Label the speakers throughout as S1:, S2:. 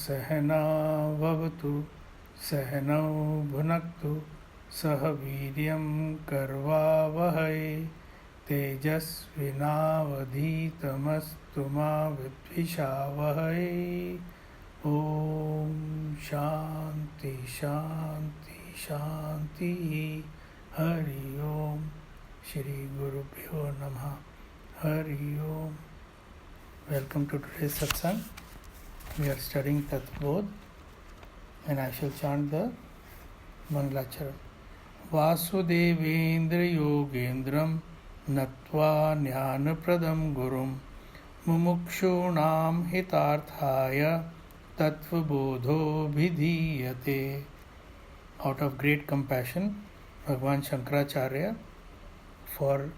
S1: सहनाववतु सहनौ भुनक्तु सह वीर्यं कर्वावहै तेजस्विनावधीतमस्तु मा विद्विषावहै। ओम शांति शांति शांति। हरि ओम। श्री गुरुभ्यो नमः। हरि ओम। Welcome to today's Satsang. We are studying Tattvabodha and I shall chant the Mangalachara. Vasudevendra Yogendram Natva Jnana Pradam Gurum Mumukshunam Hitarthaya Tattvabodho Bhidhiyate. Out of great compassion, Bhagwan Shankracharya, for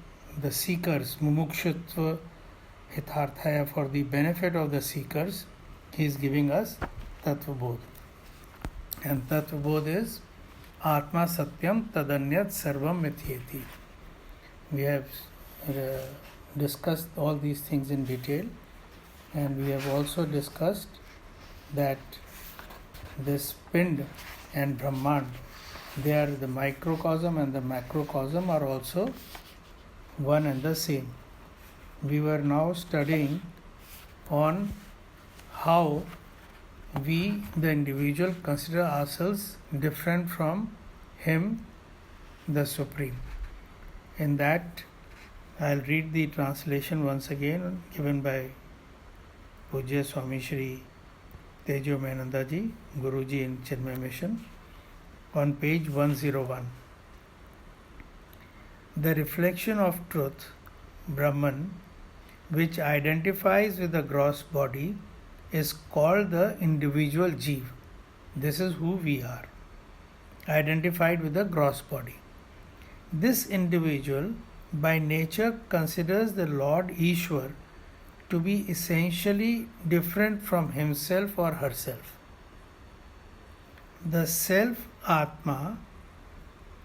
S1: the seekers, Mumukshutva Hitarthaya, for the benefit of the seekers, he is giving us Tattvabodha. And Tattvabodha is Atma Satyam Tadanyat Sarvam Mithyeti. We have discussed all these things in detail, and we have also discussed that this Pinda and Brahmnanda, they are the microcosm and the macrocosm are also one and the same. We were now studying on how we, the individual, consider ourselves different from Him, the Supreme. In that, I'll read the translation once again, given by Pujya Swami Sri Tejomayananda ji, Guruji in Chinmaya Mission, on page 101. The reflection of truth, Brahman, which identifies with the gross body, is called the individual Jeev. This is who we are, identified with the gross body. This individual by nature considers the Lord Ishwar to be essentially different from himself or herself. The self Atma,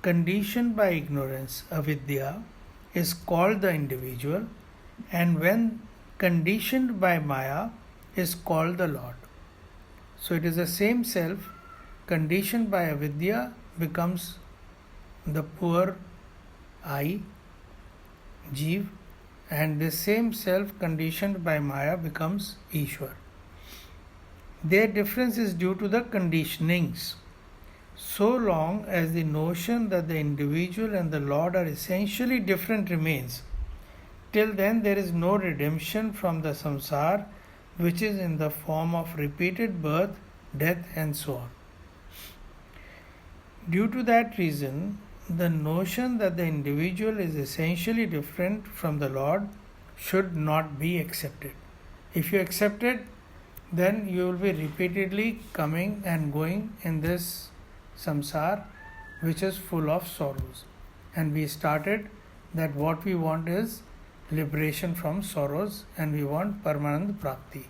S1: conditioned by ignorance, avidya, is called the individual, and when conditioned by Maya, is called the Lord. So it is the same self conditioned by avidya becomes the poor I, Jeev, and the same self conditioned by Maya becomes Ishwar. Their difference is due to the conditionings. So long as the notion that the individual and the Lord are essentially different remains, till then there is no redemption from the samsara, which is in the form of repeated birth, death, and so on. Due to that reason, the notion that the individual is essentially different from the Lord should not be accepted. If you accept it, then you will be repeatedly coming and going in this samsara, which is full of sorrows. And we started that what we want is liberation from sorrows, and we want Paramanand Prapti.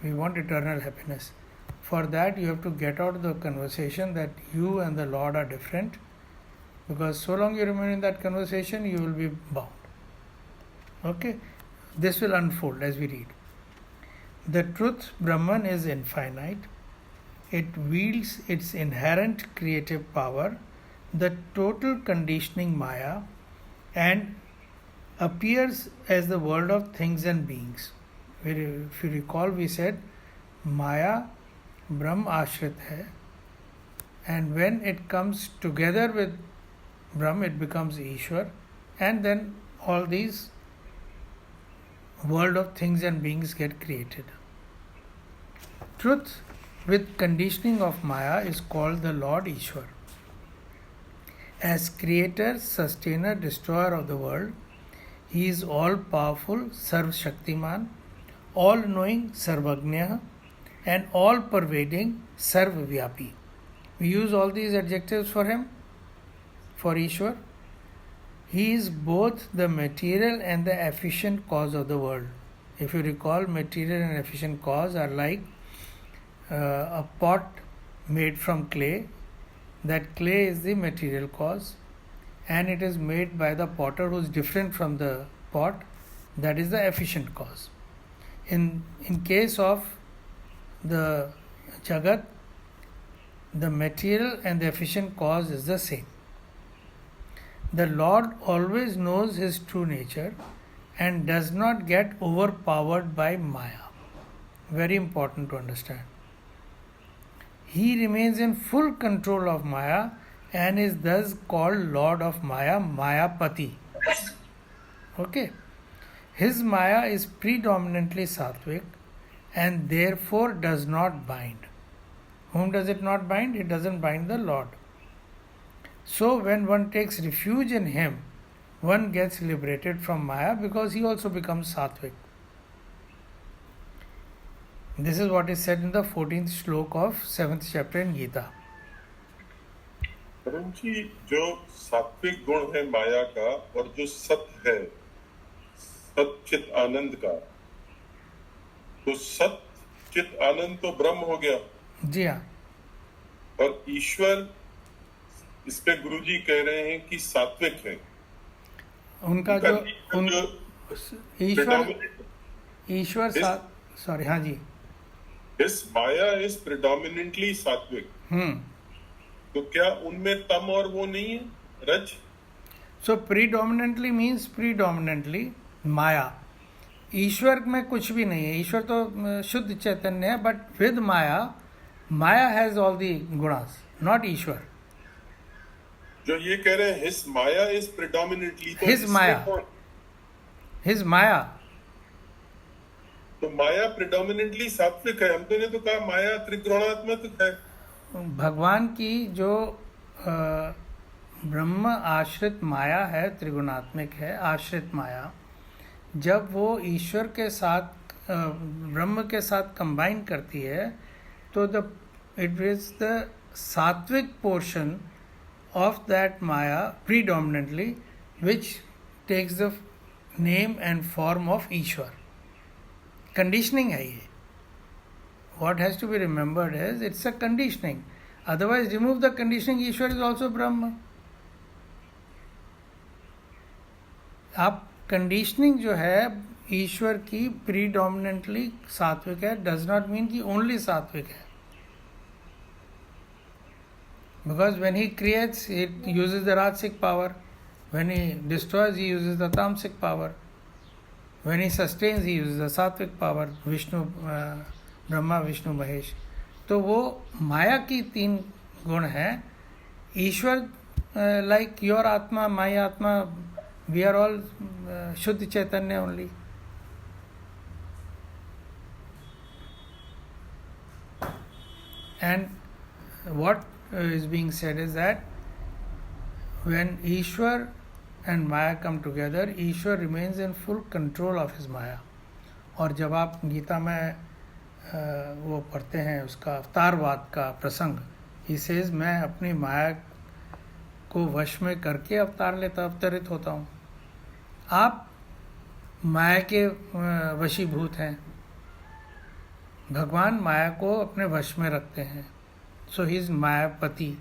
S1: We want eternal happiness. For that, you have to get out of the conversation that you and the Lord are different, because so long you remain in that conversation, you will be bound. Okay? This will unfold as we read. The truth, Brahman, is infinite. It wields its inherent creative power, the total conditioning Maya, and appears as the world of things and beings. If you recall, we said Maya Brahm Ashrit hai, and when it comes together with Brahm, it becomes Ishwar, and then all these world of things and beings get created. Truth with conditioning of Maya is called the Lord Ishwar. As creator, sustainer, destroyer of the world, He is all-powerful, Sarv-Shaktiman, all-knowing, Sarvagnya, and all-pervading, Sarv-Vyapi. We use all these adjectives for Him, for Ishwar. He is both the material and the efficient cause of the world. If you recall, material and efficient cause are like a pot made from clay. That clay is the material cause, and it is made by the potter who is different from the pot. That is the efficient cause. In case of the Jagat, the material and the efficient cause is the same. The Lord always knows his true nature and does not get overpowered by Maya. Very important to understand. He remains in full control of Maya and is thus called Lord of Maya, Mayapati. Okay. His Maya is predominantly sattvic and therefore does not bind. Whom does it not bind? It doesn't bind the Lord. So when one takes refuge in him, one gets liberated from Maya because he also becomes sattvic. This is what is said in the 14th slok of 7th chapter in Gita.
S2: परंतु जो सात्विक गुण है माया का और जो सत्य है सच्चित आनंद का, तो सच्चित आनंद तो ब्रह्म हो गया।
S1: जी हाँ।
S2: और ईश्वर, इस पे गुरुजी कह रहे हैं कि सात्विक है।
S1: उनका जो ईश्वर सॉरी हाँ जी,
S2: His Maya is predominantly सात्विक। तो क्या उनमें तम और वो नहीं है, रज?
S1: So predominantly means predominantly माया। ईश्वर में कुछ भी नहीं है, ईश्वर तो शुद्ध चैतन्य है, but with maya, maya has all the gunas, not Ishwar.
S2: जो ये कह रहे हैं his Maya is predominantly, तो
S1: his माया,
S2: तो माया प्रिडोमिनेंटली सात्विक है। हमने तो कहा माया त्रिगुणात्मक है।
S1: भगवान की जो ब्रह्म आश्रित माया है, त्रिगुणात्मिक है, आश्रित माया, जब वो ईश्वर के साथ ब्रह्म के साथ कंबाइन करती है तो it is the sattvic portion of that maya predominantly which takes the name and form of Ishwar. Conditioning है ये। What has to be remembered is it's a conditioning. Otherwise, remove the conditioning, Ishwar is also Brahma. आप conditioning जो है ईश्वर की predominantly सात्विक है, does not mean कि only सात्विक है। Because when he creates, he uses the Rajasic power. When he destroys, he uses the Tamasic power. When he sustains, he uses the Sattvic power. Vishnu, Brahma, Vishnu, Mahesh. तो वो माया की 3 गुण हैं। ईश्वर, लाइक योर आत्मा, माई आत्मा, we are all shuddha chaitanya only. And what is being said is that when Ishwar and Maya come together, Ishwar remains in full control of his Maya. और जब आप गीता में वो पढ़ते हैं उसका अवतारवाद का प्रसंग, he says मैं अपनी माया को वश में करके अवतरित होता हूँ। आप माया के वशीभूत हैं, भगवान माया को अपने वश में रखते हैं। So he is Mayapati.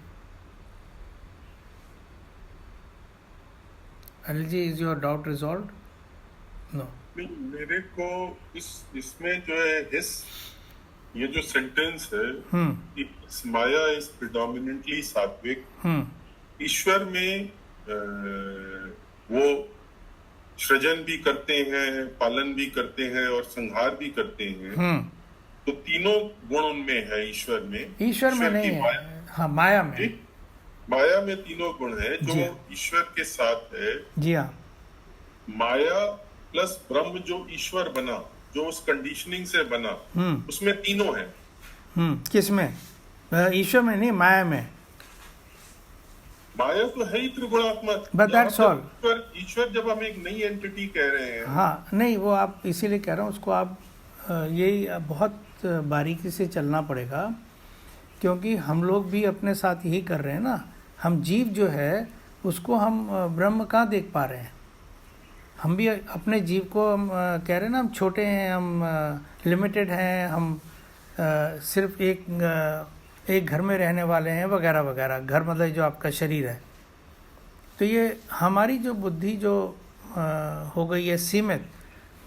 S1: Anil ji, is your doubt resolved? No.
S2: मेरे को इसमें जो है ये जो सेंटेंस है, माया इज प्रिडोमिनेंटली सात्विक, ईश्वर में वो सृजन भी करते हैं, पालन भी करते हैं और संहार भी करते हैं। तो तीनों गुण उनमें है ईश्वर में।
S1: ईश्वर में नहीं है, हाँ माया में।
S2: माया में तीनों गुण है जो ईश्वर के साथ है।
S1: जी हाँ।
S2: माया प्लस ब्रह्म जो ईश्वर बना, जो उस कंडीशनिंग से बना, उसमें तीनों है।
S1: किसमें? ईश्वर में नहीं, माया में।
S2: माया तो है ही त्रिगुणात्मक।
S1: But that's all.
S2: ईश्वर जब हम एक नई एंटिटी कह रहे हैं,
S1: हाँ नहीं, वो आप इसीलिए कह रहा हूँ, उसको आप यही बहुत बारीकी से चलना पड़ेगा, क्योंकि हम लोग भी अपने साथ यही कर रहे हैं ना। हम जीव जो है उसको हम ब्रह्म कहाँ देख पा रहे हैं। हम भी अपने जीव को हम कह रहे हैं ना, हम छोटे हैं, हम लिमिटेड हैं, हम सिर्फ एक घर में रहने वाले हैं वगैरह वगैरह। घर मतलब जो आपका शरीर है। तो ये हमारी जो बुद्धि जो हो गई है सीमित,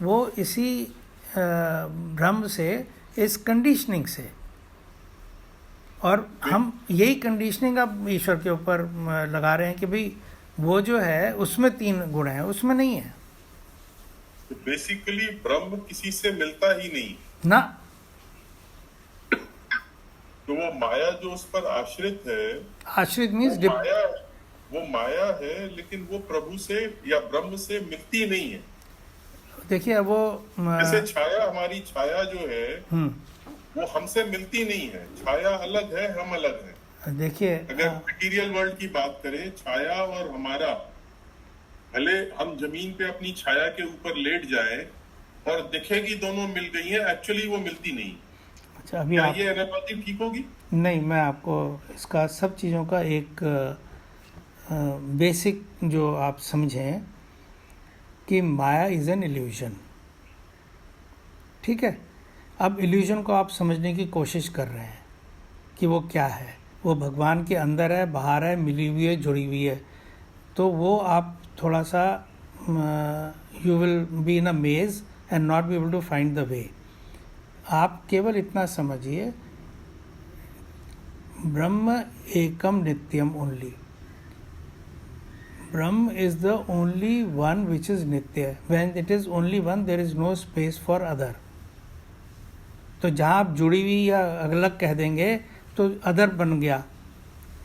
S1: वो इसी भ्रम से इस कंडीशनिंग से, और हम यही कंडीशनिंग अब ईश्वर के ऊपर लगा रहे हैं कि भाई वो जो है उसमें 3 गुण हैं, उसमें नहीं है।
S2: तो बेसिकली ब्रह्म किसी से मिलता ही नहीं
S1: ना,
S2: तो वो माया जो उस पर आश्रित है,
S1: आश्रित मीन्स
S2: वो माया है, लेकिन वो प्रभु से या ब्रह्म से मिलती नहीं है।
S1: देखिए वो
S2: जैसे छाया, हमारी छाया जो है वो हमसे मिलती नहीं है। छाया अलग है, हम अलग हैं।
S1: देखिए
S2: अगर मटेरियल वर्ल्ड की बात करें, छाया और हमारा, भले हम जमीन पे अपनी छाया के ऊपर लेट जाएं और दिखेगी दोनों मिल गई हैं, एक्चुअली वो मिलती नहीं।
S1: अच्छा, अभी
S2: क्या ये एनालॉजी ठीक होगी?
S1: नहीं, मैं आपको इसका सब चीज़ों का एक बेसिक जो आप समझें कि माया इज़ एन इल्यूजन। ठीक है, अब इल्यूजन को आप समझने की कोशिश कर रहे हैं कि वो क्या है। वो भगवान के अंदर है, बाहर है, मिली हुई है, जुड़ी हुई है। तो वो आप थोड़ा सा you will be in a maze and not be able to find the way. आप केवल इतना समझिए, ब्रह्म एकम नित्यम only. Brahm is the only one which is nitya. When it is only one, there is no space for other. तो जहाँ आप जुड़ी हुई या अलग कह देंगे तो अदर बन गया।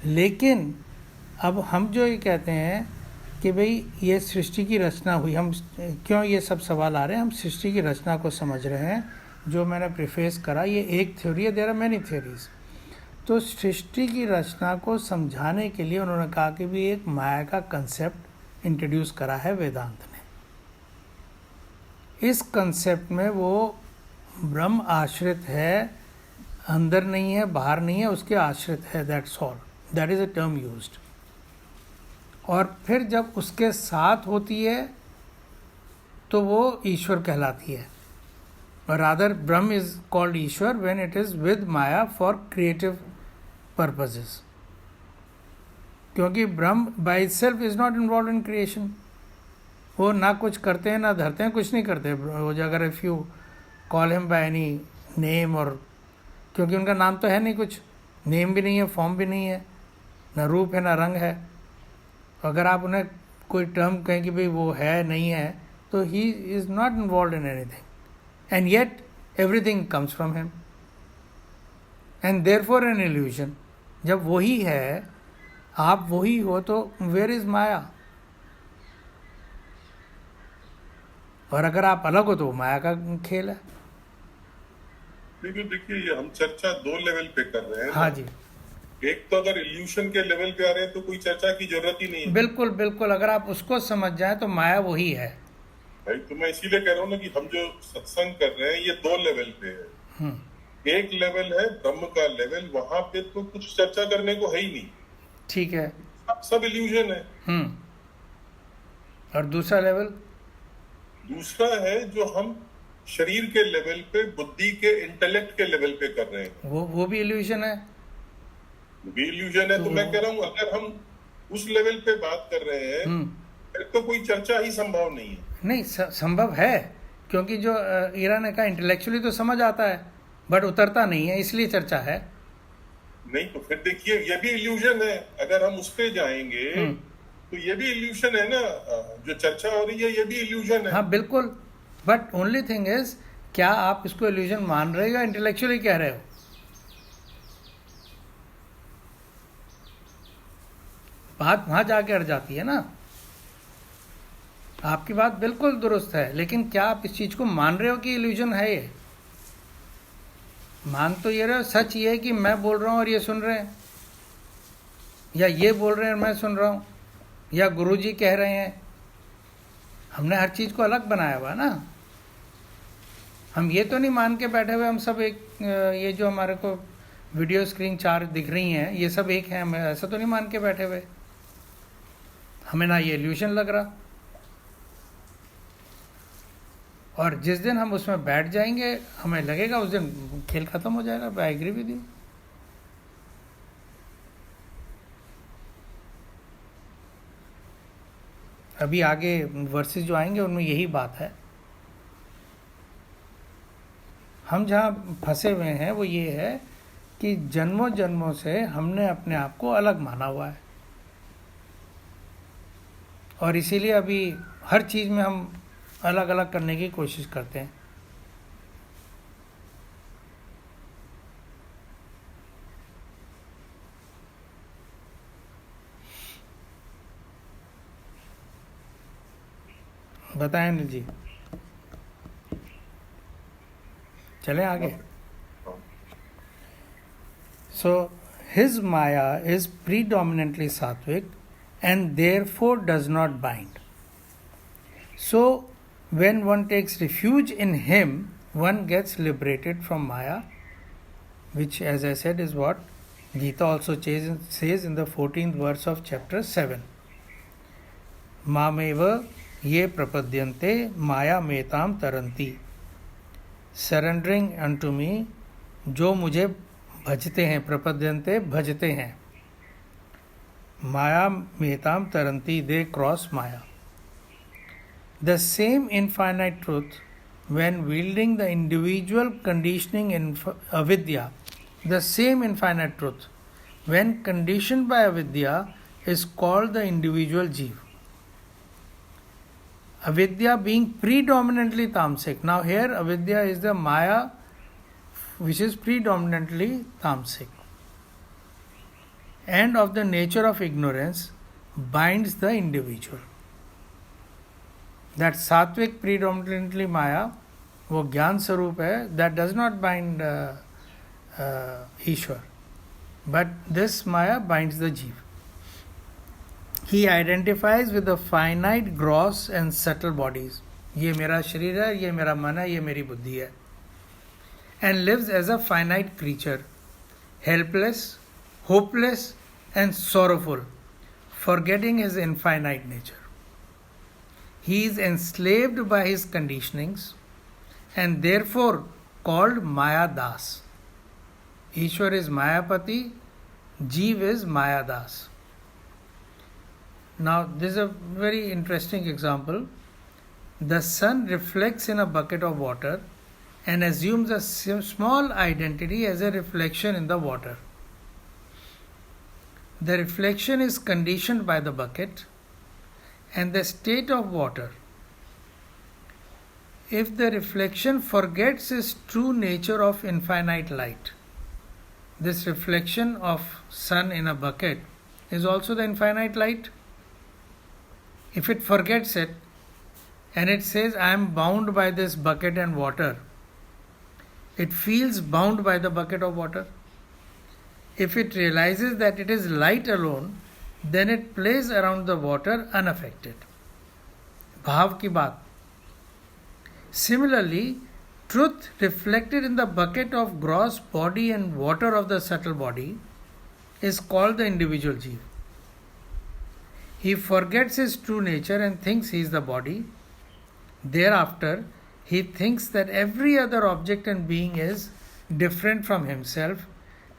S1: लेकिन अब हम जो ये कहते हैं कि भाई ये सृष्टि की रचना हुई, हम क्यों ये सब सवाल आ रहे हैं, हम सृष्टि की रचना को समझ रहे हैं। जो मैंने प्रीफेस करा, ये एक थ्योरी है, देयर आर मैनी थ्योरीज। तो सृष्टि की रचना को समझाने के लिए उन्होंने कहा कि भी एक माया का कंसेप्ट इंट्रोड्यूस करा है वेदांत ने। इस कंसेप्ट में वो ब्रह्म आश्रित है, अंदर नहीं है, बाहर नहीं है, उसके आश्रित है, that's all, that is a term used. और फिर जब उसके साथ होती है तो वो ईश्वर कहलाती है। Rather Brahma is called Ishwar when it is with Maya for creative purposes, क्योंकि ब्रह्म by itself is not involve in creation. वो ना कुछ करते हैं ना धरते हैं, कुछ नहीं करते। वो अगर if you call him by any name, और क्योंकि उनका नाम तो है नहीं, कुछ नेम भी नहीं है, फॉर्म भी नहीं है, ना रूप है ना रंग है। अगर आप उन्हें कोई टर्म कहें कि भाई वो है नहीं है, तो he is not involve in anything, and yet everything comes from him, and therefore an illusion. जब वही है, आप वही हो, तो वेयर इज माया? और अगर आप अलग हो तो माया का खेल है।
S2: देखिए ये हम चर्चा 2 लेवल पे कर रहे हैं।
S1: हाँ जी,
S2: एक तो अगर इल्यूशन के लेवल पे आ रहे हैं तो कोई चर्चा की जरूरत ही नहीं है।
S1: बिल्कुल बिल्कुल, अगर आप उसको समझ जाएं तो माया वही है
S2: भाई। तो मैं इसीलिए कह रहा हूँ ना कि हम जो सत्संग कर रहे हैं ये 2 लेवल पे है। एक लेवल है ब्रह्म का लेवल, वहां पे तो कुछ चर्चा करने को है ही नहीं।
S1: ठीक है,
S2: सब इल्यूजन है।
S1: और दूसरा लेवल,
S2: दूसरा है जो हम शरीर के लेवल पे, बुद्धि के, इंटेलेक्ट के लेवल पे कर रहे हैं,
S1: वो भी इल्यूजन है।
S2: भी इल्यूजन है। तो मैं कह रहा हूँ अगर हम उस लेवल पे बात कर रहे हैं फिर तो कोई चर्चा ही संभव नहीं है।
S1: नहीं, संभव है, क्योंकि जो ईरा ने कहा इंटेलेक्चुअली तो समझ आता है बट उतरता नहीं है, इसलिए चर्चा है।
S2: नहीं तो फिर देखिए ये भी इल्यूजन है। अगर हम उस पे जाएंगे तो ये भी इल्यूजन है ना, जो चर्चा हो रही है ये भी इल्यूजन है।
S1: हाँ बिल्कुल, बट ओनली थिंग इज, क्या आप इसको इल्यूजन मान रहे हो या इंटेलेक्चुअली कह रहे हो? बात वहां जाके अड़ जाती है ना। आपकी बात बिल्कुल दुरुस्त है, लेकिन क्या आप इस चीज को मान रहे हो कि इल्यूजन है? ये मान तो ये रहे हो, सच ये है कि मैं बोल रहा हूं और ये सुन रहे हैं, या ये बोल रहे हैं और मैं सुन रहा हूं, या गुरुजी कह रहे हैं। हमने हर चीज को अलग बनाया हुआ ना। हम ये तो नहीं मान के बैठे हुए हम सब एक, ये जो हमारे को वीडियो स्क्रीन 4 दिख रही हैं ये सब एक है, हम ऐसा तो नहीं मान के बैठे हुए। हमें ना ये इल्यूशन लग रहा। और जिस दिन हम उसमें बैठ जाएंगे हमें लगेगा उस दिन खेल खत्म हो जाएगा। I agree with you. अभी आगे वर्सेस जो आएंगे उनमें यही बात है। हम जहाँ फंसे हुए हैं वो ये है कि जन्मों जन्मों से हमने अपने आप को अलग माना हुआ है, और इसीलिए अभी हर चीज़ में हम अलग अलग करने की कोशिश करते हैं। बताएं अनिल जी, चलें आगे। So his Maya is predominantly sattvic and therefore does not bind. So when one takes refuge in him, one gets liberated from Maya, which, as I said, is what Gita also says in the 14th verse of chapter 7. Mameva ye prapadyante maya metam taranti. Surrendering unto me, जो मुझे भजते हैं, प्रपद्यन्ते भजते हैं, माया मेताम तरंती, they cross Maya. The same infinite truth, when wielding the individual conditioning in avidya, the same infinite truth, when conditioned by avidya, is called the individual Jeev. Avidya being predominantly tamasic. Now here avidya is the Maya which is predominantly tamasic, and of the nature of ignorance binds the individual. That sattvic predominantly Maya, वो ज्ञान स्वरूप है, that does not bind Ishwar, but this Maya binds the Jeev. He identifies with the finite, gross and subtle bodies. ये मेरा शरीर है, ये मेरा मन है, ये मेरी बुद्धि है. And lives as a finite creature, helpless, hopeless and sorrowful, forgetting his infinite nature. He is enslaved by his conditionings and therefore called Maya Das. Ishwar is Mayapati, Jeev is Maya Das. Now this is a very interesting example. The sun reflects in a bucket of water and assumes a small identity as a reflection in the water. The reflection is conditioned by the bucket and the state of water. If the reflection forgets its true nature of infinite light, this reflection of sun in a bucket is also the infinite light. If it forgets it and it says, I am bound by this bucket and water, it feels bound by the bucket of water. If it realizes that it is light alone, then it plays around the water unaffected. Bhav ki baat. Similarly, truth reflected in the bucket of gross body and water of the subtle body is called the individual Jeev. He forgets his true nature and thinks he is the body. Thereafter, he thinks that every other object and being is different from himself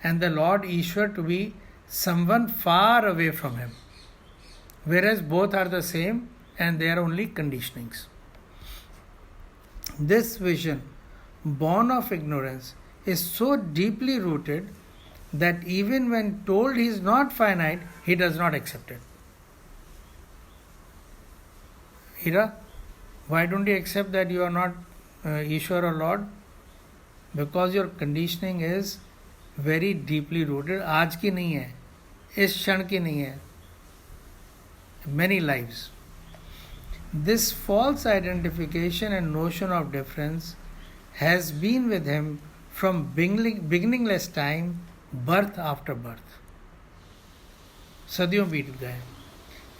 S1: and the Lord Ishwar to be someone far away from him, whereas both are the same and they are only conditionings. This vision, born of ignorance, is so deeply rooted that even when told he is not finite, he does not accept it. Hira, why don't you accept that you are not Ishwar or Lord? Because your conditioning is very deeply rooted. आज की नहीं है, इस क्षण की नहीं है. Many lives. This false identification and notion of difference has been with him from beginningless time, birth after birth. सदियों बीत गए.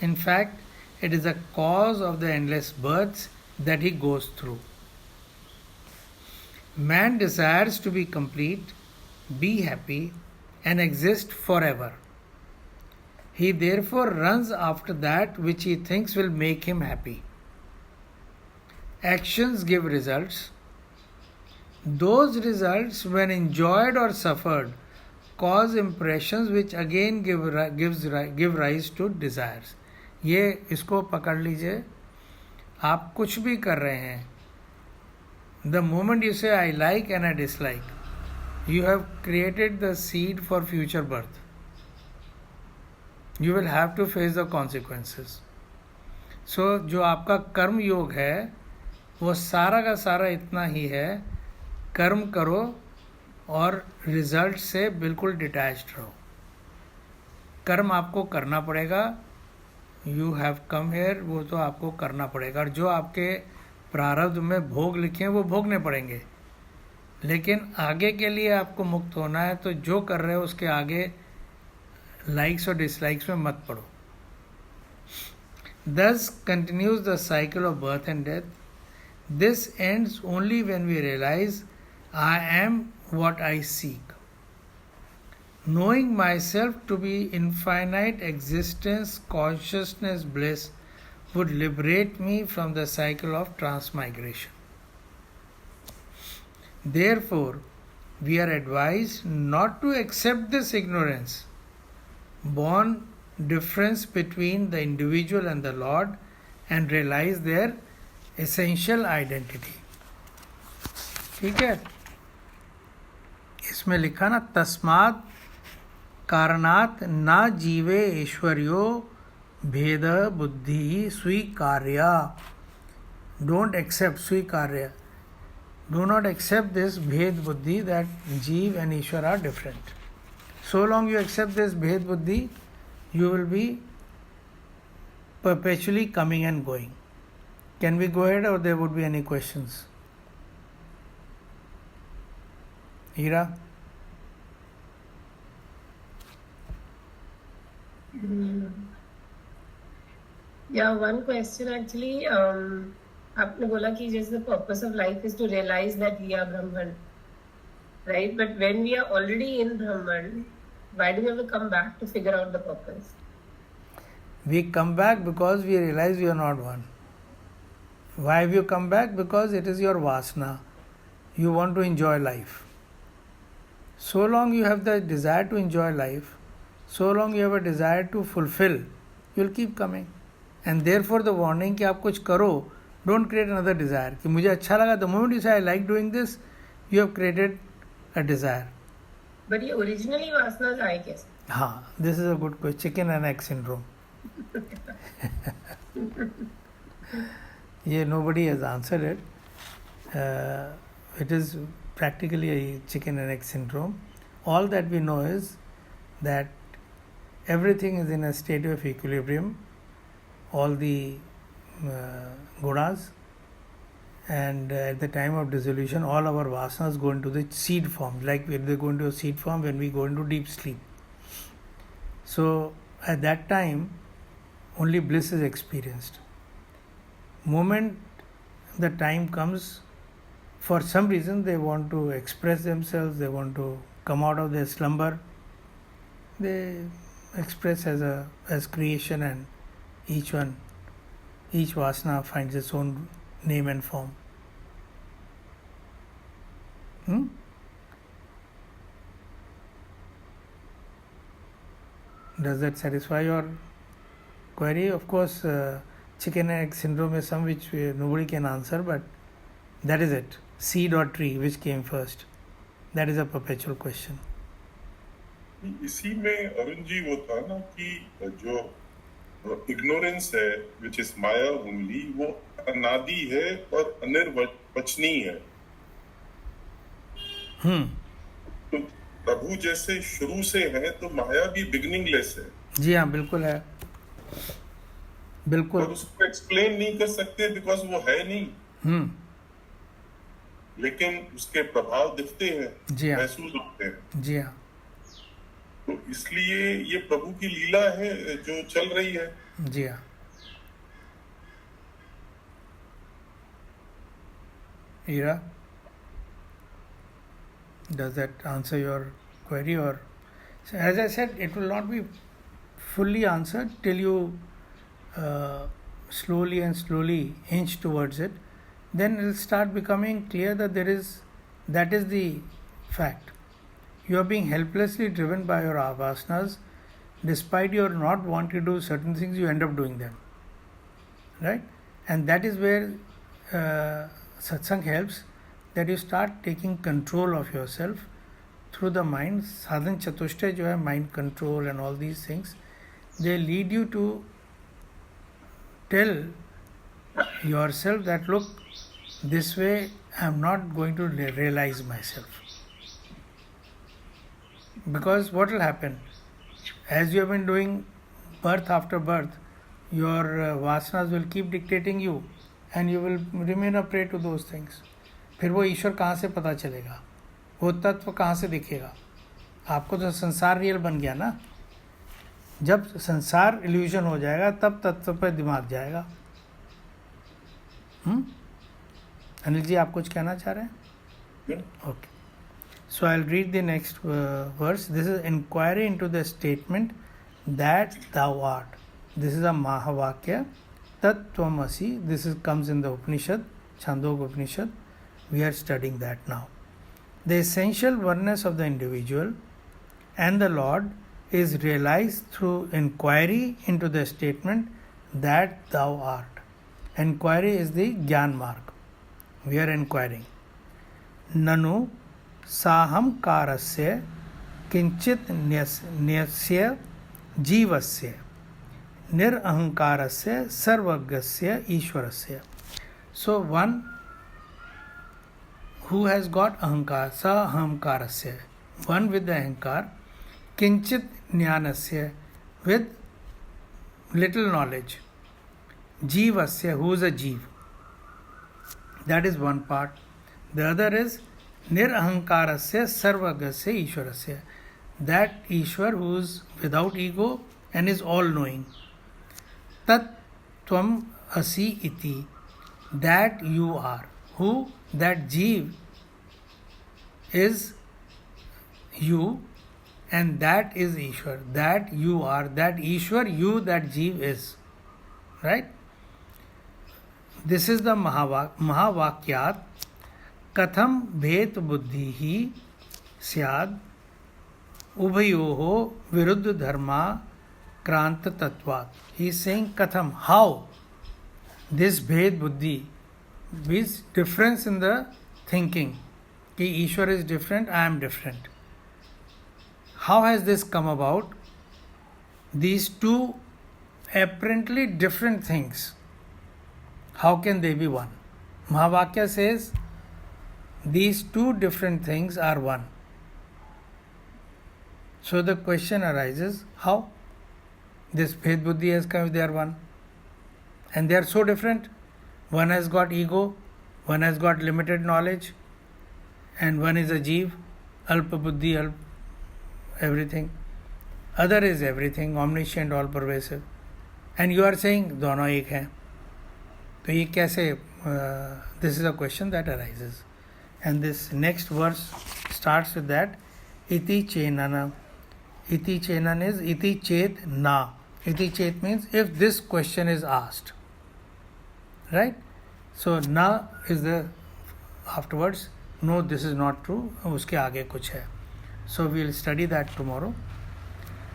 S1: In fact, it is a cause of the endless births that he goes through. Man desires to be complete, be happy, and exist forever. He therefore runs after that which he thinks will make him happy. Actions give results. Those results, when enjoyed or suffered, cause impressions which again give rise to desires. ये इसको पकड़ लीजिए. आप कुछ भी कर रहे हैं, The moment you say I like and I dislike, you have created the seed for future birth. You will have to face the consequences. So जो आपका कर्म योग है वो सारा का सारा इतना ही है, कर्म करो और रिजल्ट से बिल्कुल डिटैच्ड रहो. कर्म आपको करना पड़ेगा, यू हैव कम हेयर, वो तो आपको करना पड़ेगा. और जो आपके प्रारब्ध में भोग लिखे हैं वो भोगने पड़ेंगे. लेकिन आगे के लिए आपको मुक्त होना है, तो जो कर रहे हो उसके आगे लाइक्स और डिसलाइक्स में मत पड़ो. Thus continues the cycle of birth and death. This ends only when we realize I am what I seek. Knowing myself to be infinite existence, consciousness, bliss would liberate me from the cycle of transmigration. Therefore, we are advised not to accept this ignorance, born difference between the individual and the Lord, and realize their essential identity. ठीक है, इसमें लिखा ना, तस्मात् कारणात् ना जीवे ईश्वर्यो भेद बुद्धि स्वीकार्या. Don't accept स्वीकार्य. Do not accept this bhed buddhi that Jeev and Ishwar are different. So long you accept this bhed buddhi, you will be perpetually coming and going. Can we go ahead, or there would be any questions? Hira?
S3: Yeah, one question actually. आपने बोला कि just the purpose of life is to realize that we are Brahman, right? But when we are already in Brahman, why do we have to come back to figure out the purpose?
S1: We come back because we realize we are not one. Why have you come back? Because it is your vasana. You want to enjoy life. So long you have the desire to enjoy life, so long you have a desire to fulfill, you will keep coming. And therefore the warning कि आप कुछ करो, don't create another desire. कि मुझे अच्छा लगा, the moment you say I like doing this, you have created a desire.
S3: But ये originally वासना आए कैसे?
S1: हाँ, this is a good question. Chicken and egg syndrome. Yeah, nobody has answered it. It is practically a chicken and egg syndrome. All that we know is that everything is in a state of equilibrium. All the gunas, and at the time of dissolution, all our vasanas go into the seed form, like when they go into a seed form when we go into deep sleep. So at that time, only bliss is experienced. Moment the time comes, for some reason they want to express themselves, they want to come out of their slumber, they express as creation, and each vasana finds its own name and form. Does that satisfy your query? Of course, chicken and egg syndrome is some which nobody can answer, but that is it. Seed or tree, which came first? That is a perpetual question.
S2: इसी में अरुण जी वो था ना कि जो ignorance है, which is Maya only, वो अनादि है और अनिर्वचनीय है. तो प्रभु जैसे शुरू से है, तो माया भी बिगिनिंगलेस है.
S1: जी हाँ, बिल्कुल है, बिल्कुल.
S2: और उसको एक्सप्लेन नहीं कर सकते बिकॉज वो है नहीं. लेकिन उसके प्रभाव दिखते हैं, महसूस होते हैं.
S1: जी हाँ.
S2: तो इसलिए ये प्रभु की लीला है जो चल रही है.
S1: जी हाँ. Ira, does that answer your query? Or, so as I said, it will not be fully answered till you slowly and slowly inch towards it. Then it will start becoming clear that that is the fact. You are being helplessly driven by your vasanas. Despite your not wanting to do certain things, you end up doing them. Right? And that is where Satsang helps, that you start taking control of yourself through the mind. Sadhan Chatushtay jo hai, mind control and all these things, they lead you to tell yourself that look, this way I am not going to realize myself. Because what will happen? As you have been doing birth after birth, your vasanas will keep dictating you and you will remain a prey to those things. फिर वो ईश्वर कहाँ से पता चलेगा, वो तत्व कहाँ से दिखेगा? आपको तो संसार रियल बन गया ना. जब संसार इल्यूजन हो जाएगा तब तत्व पर दिमाग जाएगा. अनिल जी, आप कुछ कहना चाह रहे हैं? Okay. So I'll read the next verse. This is inquiry into the statement that thou art. This is a Mahavakya. Tat Tvam Asi. This comes in the Upanishad, Chandogya Upanishad. We are studying that now. The essential oneness of the individual and the Lord is realized through inquiry into the statement that thou art. Inquiry is the Gyan Marg. We are inquiring. Nanu साहम कारस्य किंचित न्यस्य जीवस्य निरअहंकारस्य सर्वज्ञस्य ईश्वरस्य. So one who has got ahankar, sahamkarasya, one with the ahankar, kinchit jnanasya, with little knowledge, jeevasya, who is a jeev. That is one part. The other is nirahankarasya sarvagasya ishwarasya, that Ishwar who is without ego and is all knowing. Tat Tvam Asi iti, that you are. Who? That Jeev is you and that is Ishwar. That you are, that Ishwar, you, that Jeev is. Right? This is the Mahavakyat. Katham bhet buddhi hi syad ubhayoho viruddha dharma kranta tattvat. He is saying katham, how this bhet buddhi, means difference in the thinking. Ki Ishwar is different, I am different. How has this come about? These two apparently different things, how can they be one? Mahavakya says these two different things are one. So the question arises, how? This Bhed Buddhi has come, they are one. And they are so different. One has got ego, one has got limited knowledge, and one is a Jeev, Alpa Buddhi, everything. Other is everything, omniscient, all pervasive. And you are saying, dono ek hai. So ye kaise, this is a question that arises. And this next verse starts with that, iti chenana. Iti chenan is iti chet na. Iti chet means if this question is asked. Right? So na is the afterwards, no, this is not true, uske aage kuch hai. So we will study that tomorrow.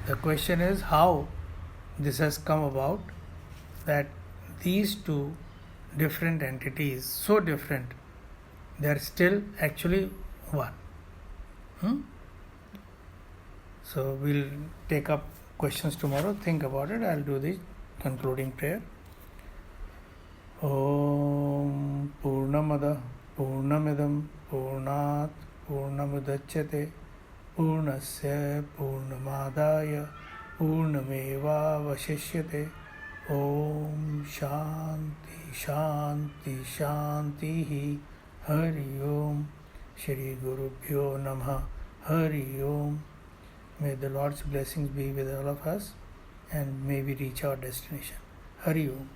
S1: The question is how this has come about, that these two different entities, so different, they are still actually one. So we'll take up questions tomorrow. Think about it. I'll do the concluding prayer. Om Purnamada Purnamidam Purnat Purnamudachyate Purnasya Purnamadaya Purnameva Vashishyate. Om Shanti Shanti Shanti Hari Om. Shri Gurubhyo Namah. Hari Om. May the Lord's blessings be with all of us and may we reach our destination. Hari Om.